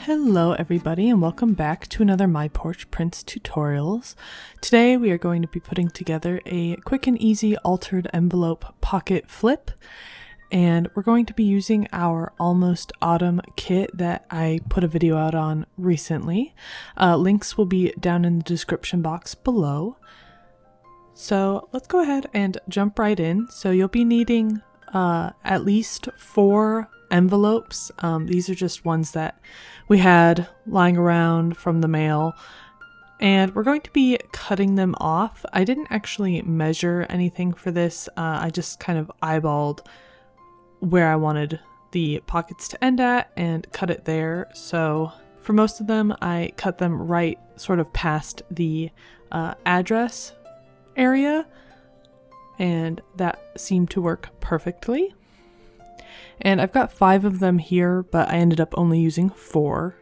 Hello everybody and welcome back to another My Porch Prints tutorials. Today we are going to be putting together a quick and easy altered envelope pocket flip, and we're going to be using our Almost Autumn kit that I put a video out on recently. Links will be down in the description box below. So let's go ahead and jump right in. So you'll be needing at least 4 envelopes. These are just ones that we had lying around from the mail, and we're going to be cutting them off. I didn't actually measure anything for this. I just kind of eyeballed where I wanted the pockets to end at and cut it there. So for most of them, I cut them right sort of past the address area, and that seemed to work perfectly. And I've got 5 of them here, but I ended up only using 4.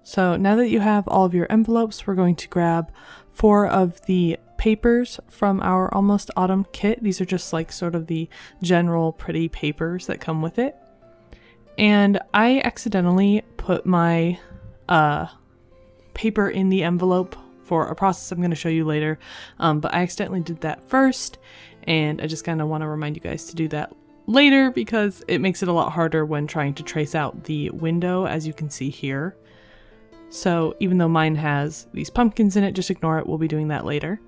So now that you have all of your envelopes, we're going to grab 4 of the papers from our Almost Autumn kit. These are just like sort of the general pretty papers that come with it. And I accidentally put my paper in the envelope for a process I'm going to show you later, but I accidentally did that first, and I just kind of want to remind you guys to do that later because it makes it a lot harder when trying to trace out the window, as you can see here. So even though mine has these pumpkins in it, just ignore it, we'll be doing that later.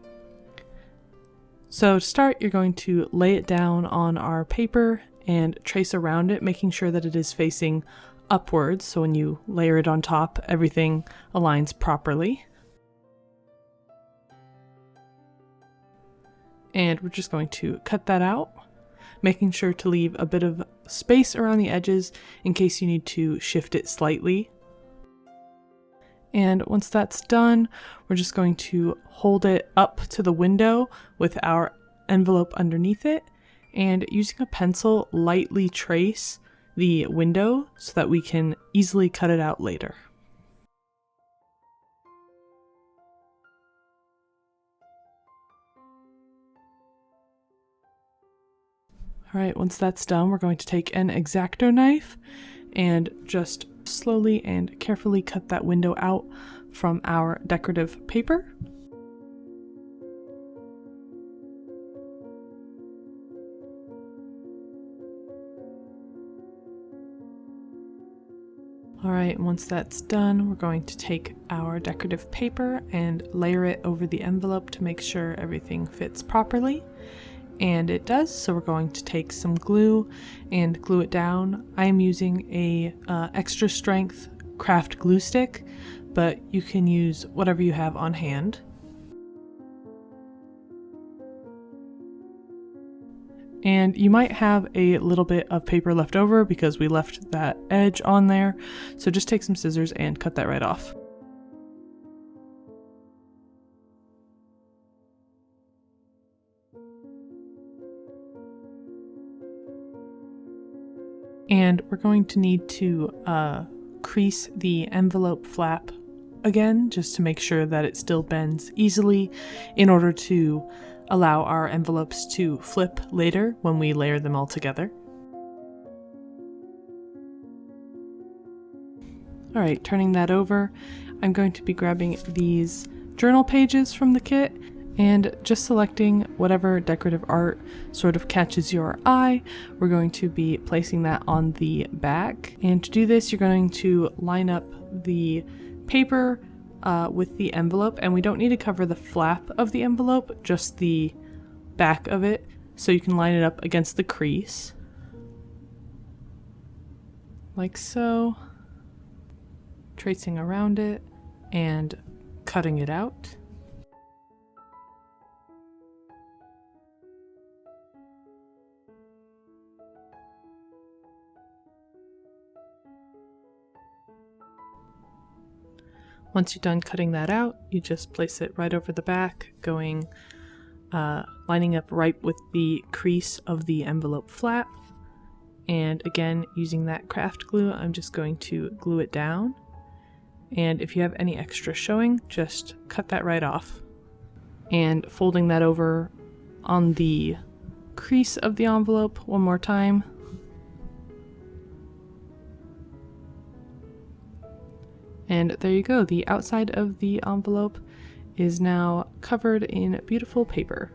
So to start, you're going to lay it down on our paper and trace around it, making sure that it is facing upwards, so when you layer it on top, everything aligns properly. And we're just going to cut that out, making sure to leave a bit of space around the edges in case you need to shift it slightly. And once that's done, we're just going to hold it up to the window with our envelope underneath it, and using a pencil, lightly trace the window so that we can easily cut it out later. Alright, once that's done, we're going to take an X-Acto knife and just slowly and carefully cut that window out from our decorative paper. Alright, once that's done, we're going to take our decorative paper and layer it over the envelope to make sure everything fits properly. And it does, so we're going to take some glue and glue it down. I am using a extra strength craft glue stick, but you can use whatever you have on hand. And you might have a little bit of paper left over because we left that edge on there, so just take some scissors and cut that right off. And we're going to need to crease the envelope flap again, just to make sure that it still bends easily in order to allow our envelopes to flip later when we layer them all together. Alright, turning that over, I'm going to be grabbing these journal pages from the kit and just selecting whatever decorative art sort of catches your eye. We're going to be placing that on the back. And to do this, you're going to line up the paper with the envelope, and we don't need to cover the flap of the envelope, just the back of it, so you can line it up against the crease. Like so. Tracing around it and cutting it out. Once you're done cutting that out, you just place it right over the back, lining up right with the crease of the envelope flap. And again, using that craft glue, I'm just going to glue it down. And if you have any extra showing, just cut that right off. And folding that over on the crease of the envelope one more time. And there you go, the outside of the envelope is now covered in beautiful paper.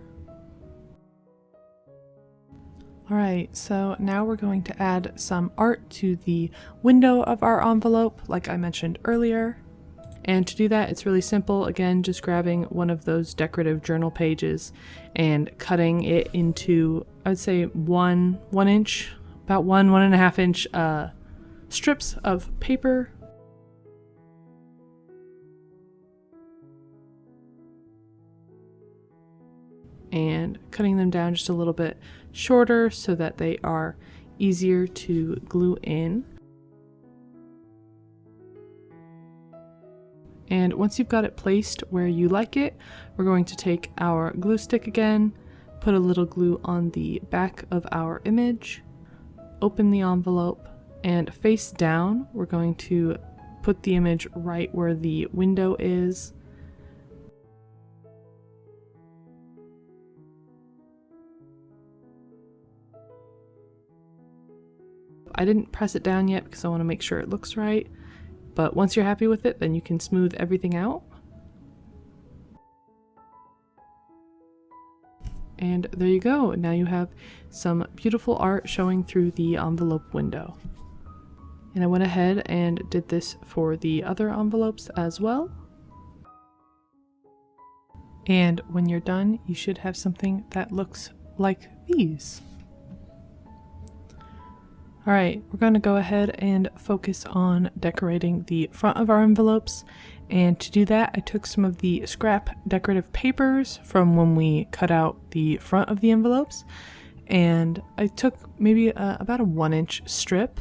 Alright, so now we're going to add some art to the window of our envelope, like I mentioned earlier. And to do that, it's really simple. Again, just grabbing one of those decorative journal pages and cutting it into, I would say, one inch, about 1.5 inch strips of paper. And cutting them down just a little bit shorter so that they are easier to glue in. And once you've got it placed where you like it, we're going to take our glue stick again, put a little glue on the back of our image, open the envelope, and face down, we're going to put the image right where the window is. I didn't press it down yet because I want to make sure it looks right, but once you're happy with it, then you can smooth everything out. And there you go, now you have some beautiful art showing through the envelope window. And I went ahead and did this for the other envelopes as well. And when you're done, you should have something that looks like these. Alright, we're going to go ahead and focus on decorating the front of our envelopes. And to do that, I took some of the scrap decorative papers from when we cut out the front of the envelopes. And I took maybe about a 1-inch strip.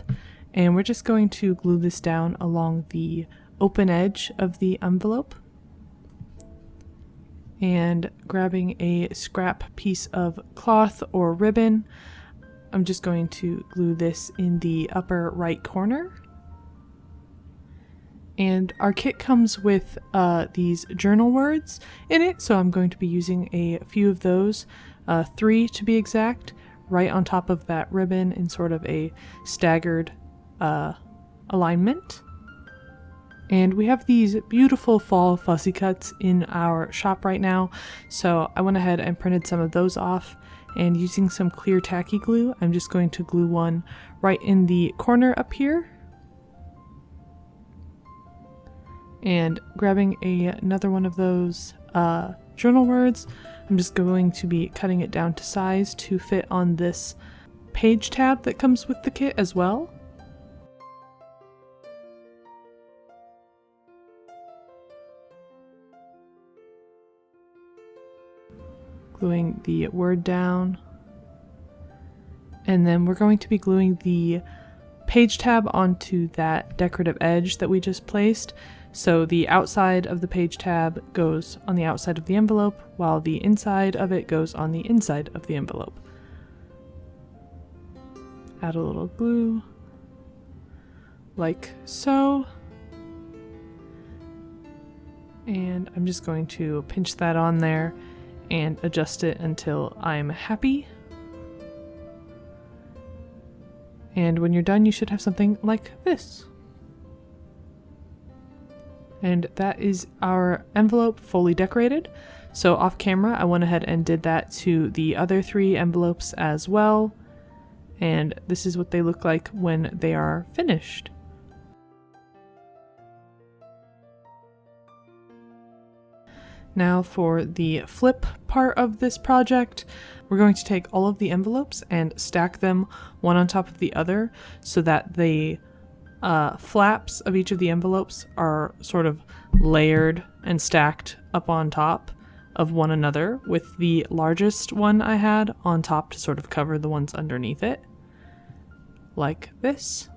And we're just going to glue this down along the open edge of the envelope. And grabbing a scrap piece of cloth or ribbon, I'm just going to glue this in the upper right corner. And our kit comes with these journal words in it, so I'm going to be using a few of those, 3 to be exact, right on top of that ribbon in sort of a staggered alignment. And we have these beautiful fall fussy cuts in our shop right now, so I went ahead and printed some of those off. And using some clear tacky glue, I'm just going to glue one right in the corner up here. And grabbing another one of those journal words, I'm just going to be cutting it down to size to fit on this page tab that comes with the kit as well. Gluing the word down, and then we're going to be gluing the page tab onto that decorative edge that we just placed. So the outside of the page tab goes on the outside of the envelope, while the inside of it goes on the inside of the envelope. Add a little glue, like so. And I'm just going to pinch that on there and adjust it until I'm happy. And when you're done, you should have something like this. And that is our envelope fully decorated. So off camera, I went ahead and did that to the other 3 envelopes as well. And this is what they look like when they are finished. Now for the flip part of this project, we're going to take all of the envelopes and stack them one on top of the other so that the flaps of each of the envelopes are sort of layered and stacked up on top of one another, with the largest one I had on top to sort of cover the ones underneath it, like this.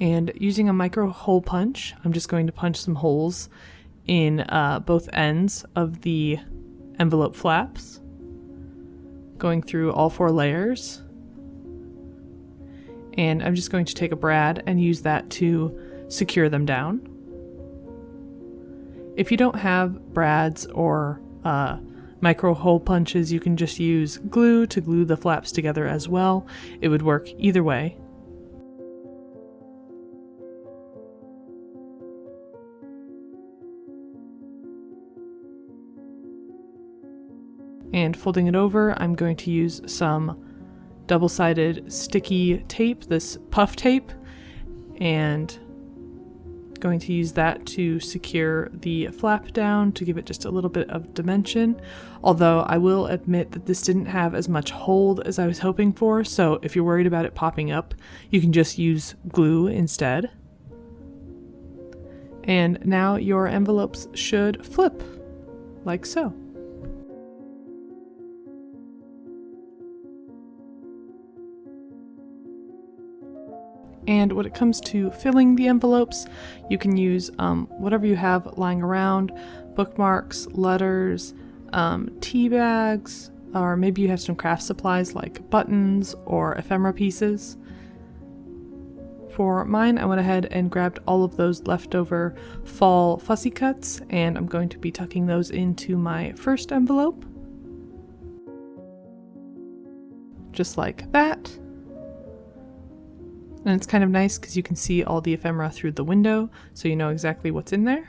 And using a micro hole punch, I'm just going to punch some holes in both ends of the envelope flaps, going through all 4 layers. And I'm just going to take a brad and use that to secure them down. If you don't have brads or micro hole punches, you can just use glue to glue the flaps together as well. It would work either way. And folding it over, I'm going to use some double-sided sticky tape, this puff tape, and going to use that to secure the flap down to give it just a little bit of dimension. Although I will admit that this didn't have as much hold as I was hoping for, so if you're worried about it popping up, you can just use glue instead. And now your envelopes should flip, like so. And when it comes to filling the envelopes, you can use whatever you have lying around, bookmarks, letters, tea bags, or maybe you have some craft supplies like buttons or ephemera pieces. For mine, I went ahead and grabbed all of those leftover fall fussy cuts, and I'm going to be tucking those into my first envelope. Just like that. And it's kind of nice because you can see all the ephemera through the window, so you know exactly what's in there.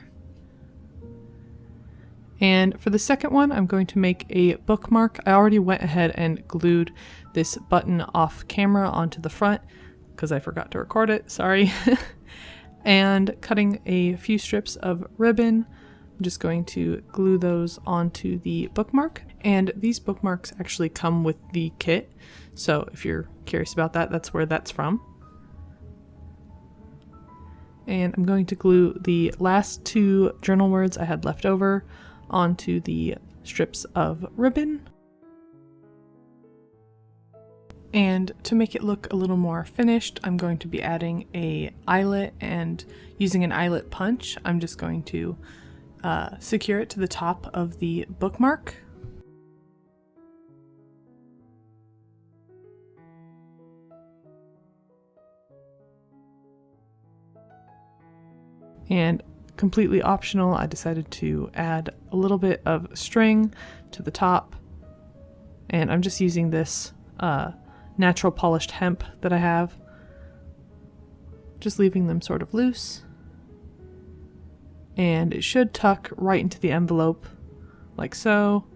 And for the second one, I'm going to make a bookmark. I already went ahead and glued this button off camera onto the front because I forgot to record it, sorry. And cutting a few strips of ribbon, I'm just going to glue those onto the bookmark. And these bookmarks actually come with the kit, so if you're curious about that, that's where that's from. And I'm going to glue the last two journal words I had left over onto the strips of ribbon. And to make it look a little more finished, I'm going to be adding a eyelet, and using an eyelet punch, I'm just going to secure it to the top of the bookmark. And completely optional, I decided to add a little bit of string to the top. And I'm just using this natural polished hemp that I have. Just leaving them sort of loose. And it should tuck right into the envelope, like so.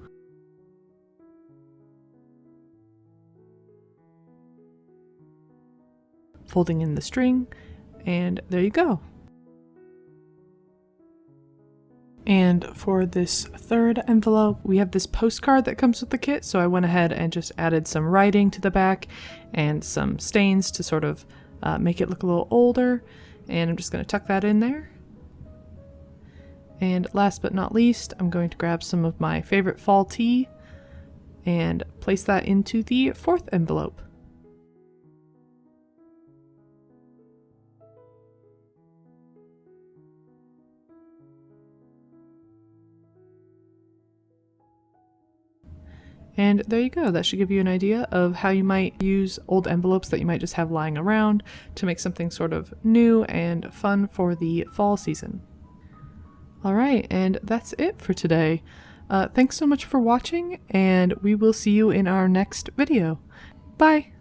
Folding in the string, and there you go. And for this third envelope, we have this postcard that comes with the kit, so I went ahead and just added some writing to the back and some stains to sort of make it look a little older, and I'm just going to tuck that in there. And last but not least, I'm going to grab some of my favorite fall tea and place that into the fourth envelope. And there you go, that should give you an idea of how you might use old envelopes that you might just have lying around to make something sort of new and fun for the fall season. Alright, and that's it for today. Thanks so much for watching, and we will see you in our next video. Bye!